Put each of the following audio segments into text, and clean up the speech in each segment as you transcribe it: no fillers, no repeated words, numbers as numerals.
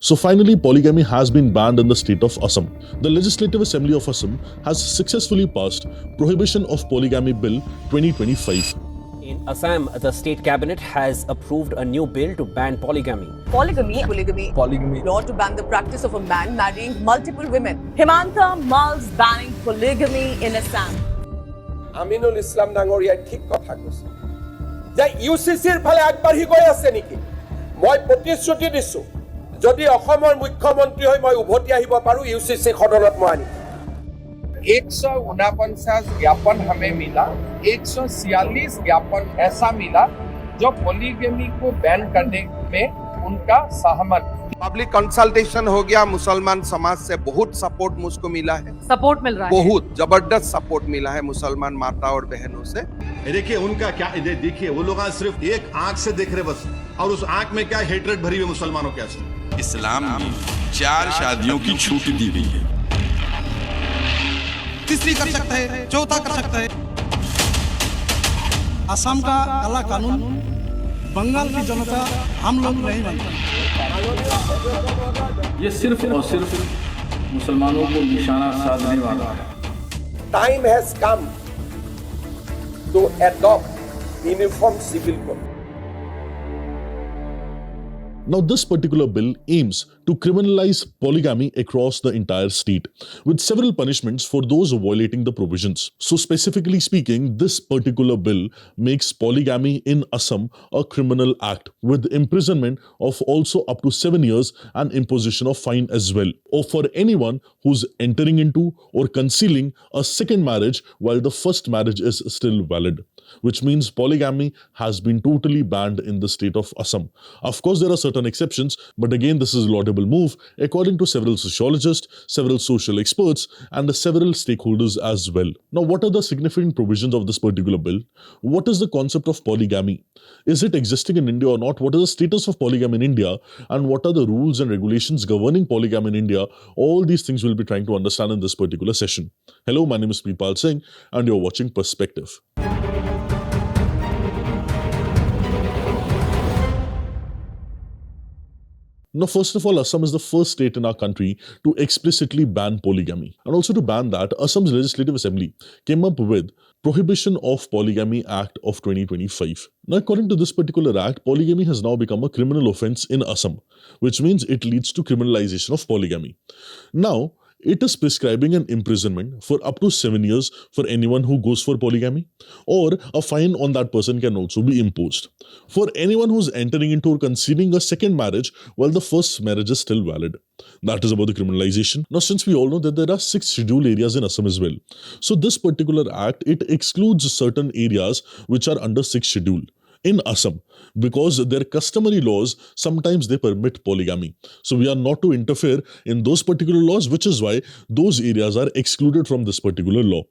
So finally, polygamy has been banned in the state of Assam. The Legislative Assembly of Assam has successfully passed Prohibition of Polygamy Bill 2025. In Assam, the state cabinet has approved a new bill to ban polygamy. Polygamy. Law to ban the practice of a man marrying multiple women. Himanta Mal's banning polygamy in Assam. Aminul Islam Nangoria ঠিক কথা কৈছে যে ইউসিসিৰ ফালে আগবাঢ়ি গৈ আছে নেকি মই প্ৰতিশ্ৰুতি দিছো যদি অসমৰ মুখ্যমন্ত্ৰী হৈ মই উভতি আহিব পাৰো ইউসিসি সদনত মই আনিম 149 ज्ञापन हमें मिला 146 ज्ञापन ऐसा मिला जो पॉलीगमी को बैन करने में उनका सहमत पब्लिक कंसल्टेशन हो गया मुसलमान समाज से बहुत सपोर्ट मुझको मिला है सपोर्ट मिल रहा है बहुत जबरदस्त सपोर्ट मिला है मुसलमान माता और बहनों से देखिए उनका क्या देखिए वो लोग सिर्फ एक आंख से देख रहे बस और उस आंख में क्या हेट्रेड भरी हुई मुसलमानों के साथ इस्लाम में 4 शादियों की छूट दी गई है तीसरी कर सकता है चौथा कर सकता है असम का काला कानून बंगाल की जनता हम लोग नहीं मानते ये सिर्फ और सिर्फ मुसलमानों को निशाना साधने वाला है time has come to adopt uniform civil code Now, this particular bill aims to criminalize polygamy across the entire state, with several punishments for those violating the provisions. So, specifically speaking, this particular bill makes polygamy in Assam a criminal act, with imprisonment of also up to 7 years and imposition of fine as well, or for anyone who's entering into or concealing a second marriage while the first marriage is still valid, which means polygamy has been totally banned in the state of Assam. Of course, there are certain exceptions, but again, this is a laudable move according to several sociologists, several social experts, and several stakeholders as well. Now, what are the significant provisions of this particular bill? What is the concept of polygamy? Is it existing in India or not? What is the status of polygamy in India? And what are the rules and regulations governing polygamy in India? All these things we'll be trying to understand in this particular session. Hello, my name is Preetpal Singh, and you're watching Perspective. Now, first of all, Assam is the first state in our country to explicitly ban polygamy. And also to ban that, Assam's Legislative Assembly came up with Prohibition of Polygamy Act of 2025. Now, according to this particular act, polygamy has now become a criminal offence in Assam, which means it leads to criminalization of polygamy. Now, it is prescribing an imprisonment for up to 7 years for anyone who goes for polygamy, or a fine on that person can also be imposed for anyone who's entering into or concealing a second marriage while the first marriage is still valid. That is about the criminalization. Now, since we all know that there are 6 scheduled areas in Assam as well, so this particular act, it excludes certain areas which are under 6th schedule in Assam, because their customary laws, sometimes they permit polygamy. So we are not to interfere in those particular laws, which is why those areas are excluded from this particular law.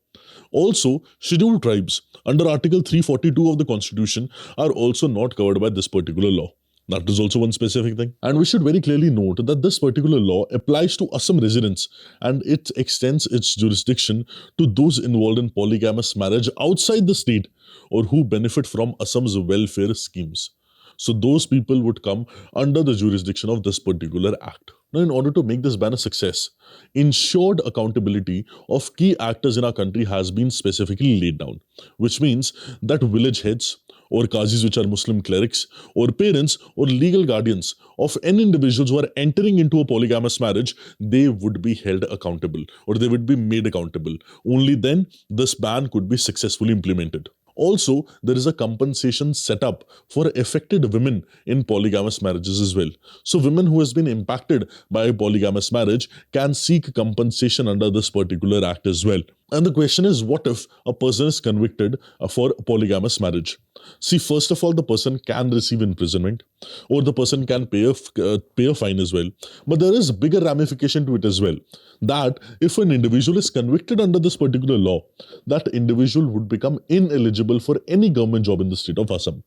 Also, scheduled tribes under Article 342 of the Constitution are also not covered by this particular law. That is also one specific thing. And we should very clearly note that this particular law applies to Assam residents, and it extends its jurisdiction to those involved in polygamous marriage outside the state or who benefit from Assam's welfare schemes. So those people would come under the jurisdiction of this particular act. Now, in order to make this ban a success, ensured accountability of key actors in our country has been specifically laid down, which means that village heads, or qazis, which are Muslim clerics, or parents or legal guardians of any individuals who are entering into a polygamous marriage, they would be held accountable, or they would be made accountable. Only then this ban could be successfully implemented. Also, there is a compensation set up for affected women in polygamous marriages as well. So women who has been impacted by a polygamous marriage can seek compensation under this particular act as well. And the question is, what if a person is convicted for polygamous marriage? See, first of all, the person can receive imprisonment, or the person can pay a fine as well. But there is bigger ramification to it as well, that if an individual is convicted under this particular law, that individual would become ineligible for any government job in the state of Assam.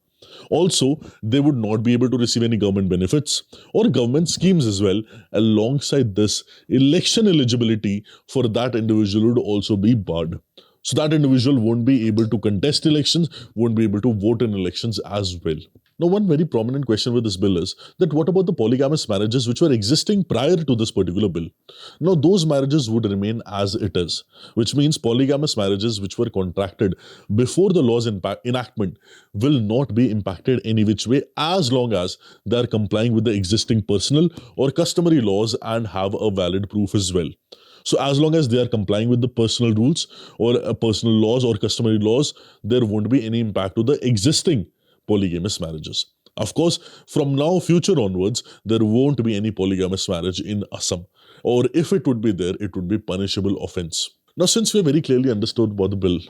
Also, they would not be able to receive any government benefits or government schemes as well. Alongside this, election eligibility for that individual would also be barred. So that individual won't be able to contest elections, won't be able to vote in elections as well. Now, one very prominent question with this bill is that what about the polygamous marriages which were existing prior to this particular bill? Now, those marriages would remain as it is, which means polygamous marriages which were contracted before the law's enactment will not be impacted any which way as long as they are complying with the existing personal or customary laws and have a valid proof as well. So as long as they are complying with the personal rules or personal laws or customary laws, there won't be any impact to the existing polygamous marriages. Of course, from now future onwards, there won't be any polygamous marriage in Assam. Or if it would be there, it would be punishable offence. Now, since we have very clearly understood about the bill,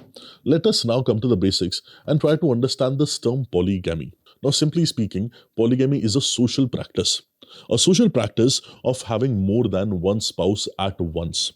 let us now come to the basics and try to understand this term polygamy. Now, simply speaking, polygamy is a social practice of having more than one spouse at once,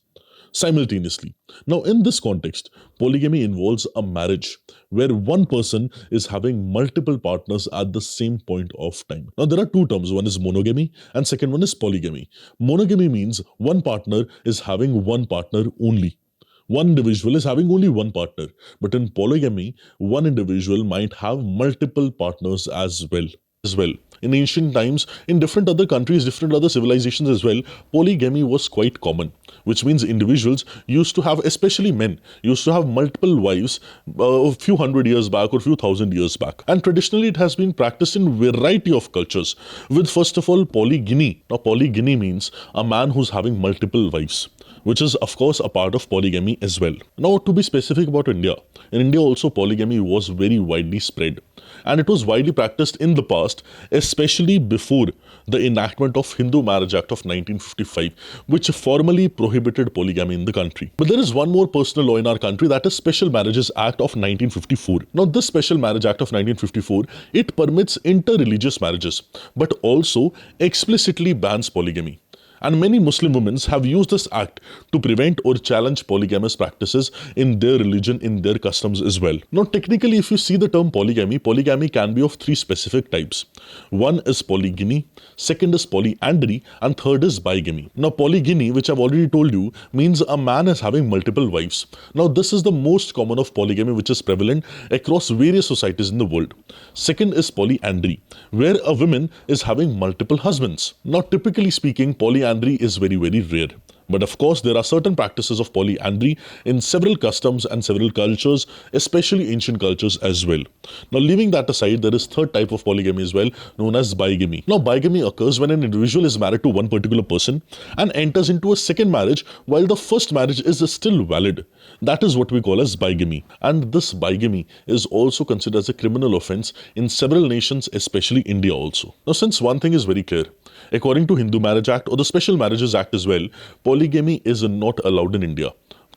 simultaneously. Now, in this context, polygamy involves a marriage where one person is having multiple partners at the same point of time. Now, there are two terms. One is monogamy and second one is polygamy. Monogamy means one partner is having one partner only. One individual is having only one partner. But in polygamy, one individual might have multiple partners as well. In ancient times, in different other countries, different other civilizations as well, polygamy was quite common, which means individuals used to have, especially men, used to have multiple wives a few hundred years back or few thousand years back. And traditionally, it has been practiced in a variety of cultures, with first of all, polygyny. Now, polygyny means a man who's having multiple wives, which is of course a part of polygamy as well. Now, to be specific about India, in India also polygamy was very widely spread, and it was widely practiced in the past, especially before the enactment of Hindu Marriage Act of 1955, which formally prohibited polygamy in the country. But there is one more personal law in our country, that is Special Marriages Act of 1954. Now, this Special Marriage Act of 1954, it permits inter-religious marriages, but also explicitly bans polygamy. And many Muslim women have used this act to prevent or challenge polygamous practices in their religion, in their customs as well. Now, technically, if you see the term polygamy, polygamy can be of three specific types. One is polygyny, second is polyandry, and third is bigamy. Now, polygyny, which I've already told you, means a man is having multiple wives. Now, this is the most common of polygamy, which is prevalent across various societies in the world. Second is polyandry, where a woman is having multiple husbands. Now, typically speaking, polyandry is very, very rare. But of course, there are certain practices of polyandry in several customs and several cultures, especially ancient cultures as well. Now, leaving that aside, there is third type of polygamy as well, known as bigamy. Now, bigamy occurs when an individual is married to one particular person and enters into a second marriage while the first marriage is still valid. That is what we call as bigamy. And this bigamy is also considered as a criminal offence in several nations, especially India also. Now, since one thing is very clear, according to Hindu Marriage Act or the Special Marriages Act as well, polygamy is not allowed in India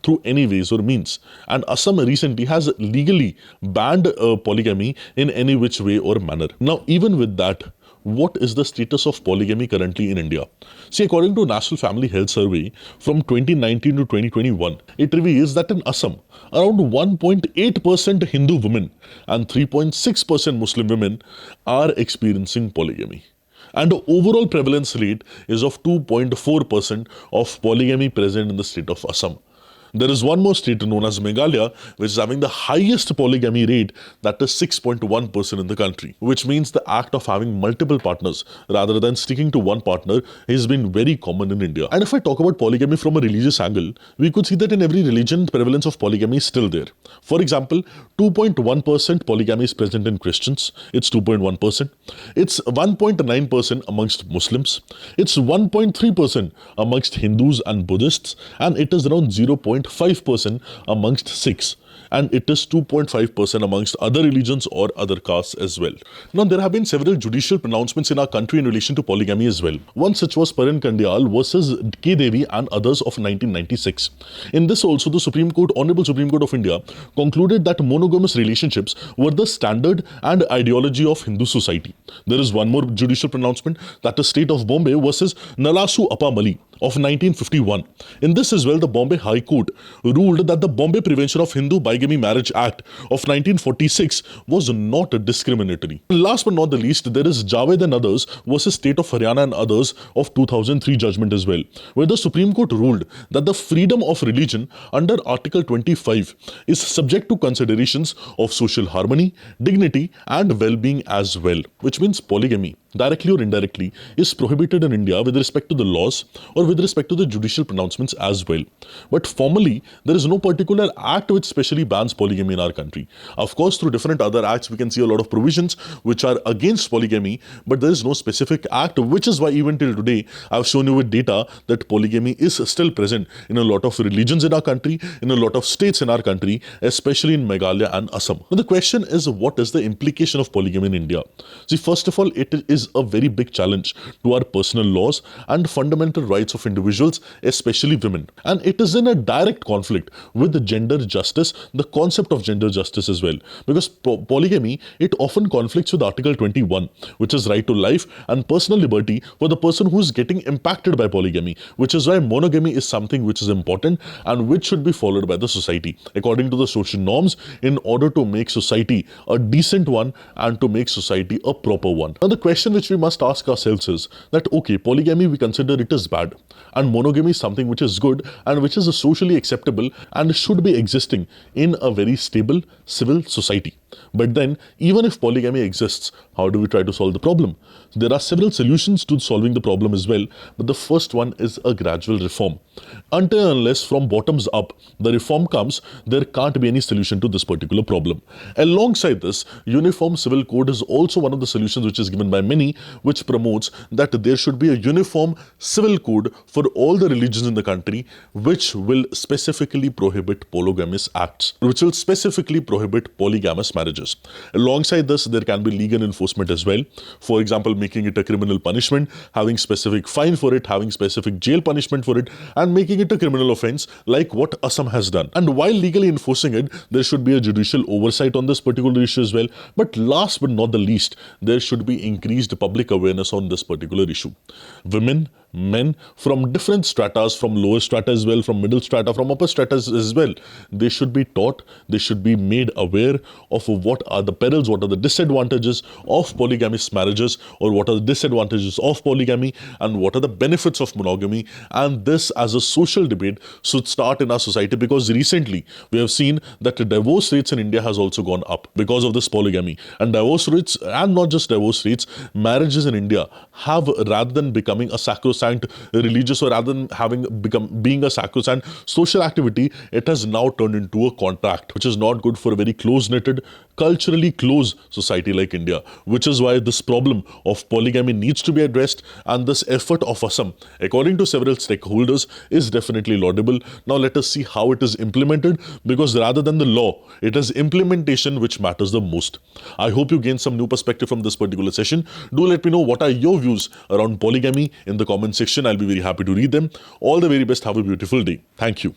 through any ways or means. And Assam recently has legally banned polygamy in any which way or manner. Now, even with that, what is the status of polygamy currently in India? See, according to National Family Health Survey from 2019 to 2021, it reveals that in Assam, around 1.8% Hindu women and 3.6% Muslim women are experiencing polygamy. And the overall prevalence rate is of 2.4% of polygamy present in the state of Assam. There is one more state known as Meghalaya, which is having the highest polygamy rate, that is 6.1% in the country, which means the act of having multiple partners rather than sticking to one partner has been very common in India. And if I talk about polygamy from a religious angle, we could see that in every religion, prevalence of polygamy is still there. For example, 2.1% polygamy is present in Christians. It's 2.1%. It's 1.9% amongst Muslims. It's 1.3% amongst Hindus and Buddhists. And it is around 0.5% amongst Sikhs, and it is 2.5% amongst other religions or other castes as well. Now, there have been several judicial pronouncements in our country in relation to polygamy as well. One such was Paran Kandyal versus K. Devi and others of 1996. In this also, the Honorable Supreme Court of India concluded that monogamous relationships were the standard and ideology of Hindu society. There is one more judicial pronouncement, that is State of Bombay versus Nalasu Appamali of 1951. In this as well, the Bombay High Court ruled that the Bombay Prevention of Hindu Bigamy Marriage Act of 1946 was not discriminatory. And last but not the least, there is Javed and others versus State of Haryana and others of 2003 judgment as well, where the Supreme Court ruled that the freedom of religion under Article 25 is subject to considerations of social harmony, dignity and well-being as well, which means polygamy, directly or indirectly, is prohibited in India with respect to the laws or with respect to the judicial pronouncements as well. But formally, there is no particular act which specially bans polygamy in our country. Of course, through different other acts, we can see a lot of provisions which are against polygamy, but there is no specific act, which is why even till today, I've shown you with data that polygamy is still present in a lot of religions in our country, in a lot of states in our country, especially in Meghalaya and Assam. Now, the question is, what is the implication of polygamy in India? See, first of all, it is a very big challenge to our personal laws and fundamental rights of individuals, especially women. And it is in a direct conflict with the gender justice, the concept of gender justice as well. Because polygamy, it often conflicts with Article 21, which is right to life and personal liberty for the person who is getting impacted by polygamy, which is why monogamy is something which is important and which should be followed by the society according to the social norms in order to make society a decent one and to make society a proper one. Now, the question which we must ask ourselves is that, okay, polygamy, we consider it as bad, and monogamy is something which is good and which is socially acceptable and should be existing in a very stable civil society. But then, even if polygamy exists, how do we try to solve the problem? There are several solutions to solving the problem as well, but the first one is a gradual reform. Until and unless from bottoms up the reform comes, there can't be any solution to this particular problem. Alongside this, Uniform Civil Code is also one of the solutions which is given by many, which promotes that there should be a uniform civil code for all the religions in the country, which will specifically prohibit polygamous acts, which will specifically prohibit polygamous marriages. Alongside this, there can be legal enforcement as well. For example, making it a criminal punishment, having specific fine for it, having specific jail punishment for it, and making it a criminal offence like what Assam has done. And while legally enforcing it, there should be a judicial oversight on this particular issue as well. But last but not the least, there should be increased public awareness on this particular issue. Women, men from different stratas, from lower strata as well, from middle strata, from upper strata as well, they should be taught, they should be made aware of what are the perils, what are the disadvantages of polygamous marriages, or what are the disadvantages of polygamy, and what are the benefits of monogamy. And this as a social debate should start in our society, because recently we have seen that the divorce rates in India has also gone up because of this polygamy. And divorce rates, and not just divorce rates, marriages in India have, rather than becoming a sacrosanct religious, or rather than being a sacrosanct social activity, it has now turned into a contract, which is not good for a very close-knitted, culturally close society like India, which is why this problem of polygamy needs to be addressed. And this effort of Assam, according to several stakeholders, is definitely laudable. Now let us see how it is implemented, because rather than the law, it is implementation which matters the most. I hope you gained some new perspective from this particular session. Do let me know what are your views around polygamy in the comment section. I'll be very happy to read them. All the very best. Have a beautiful day. Thank you.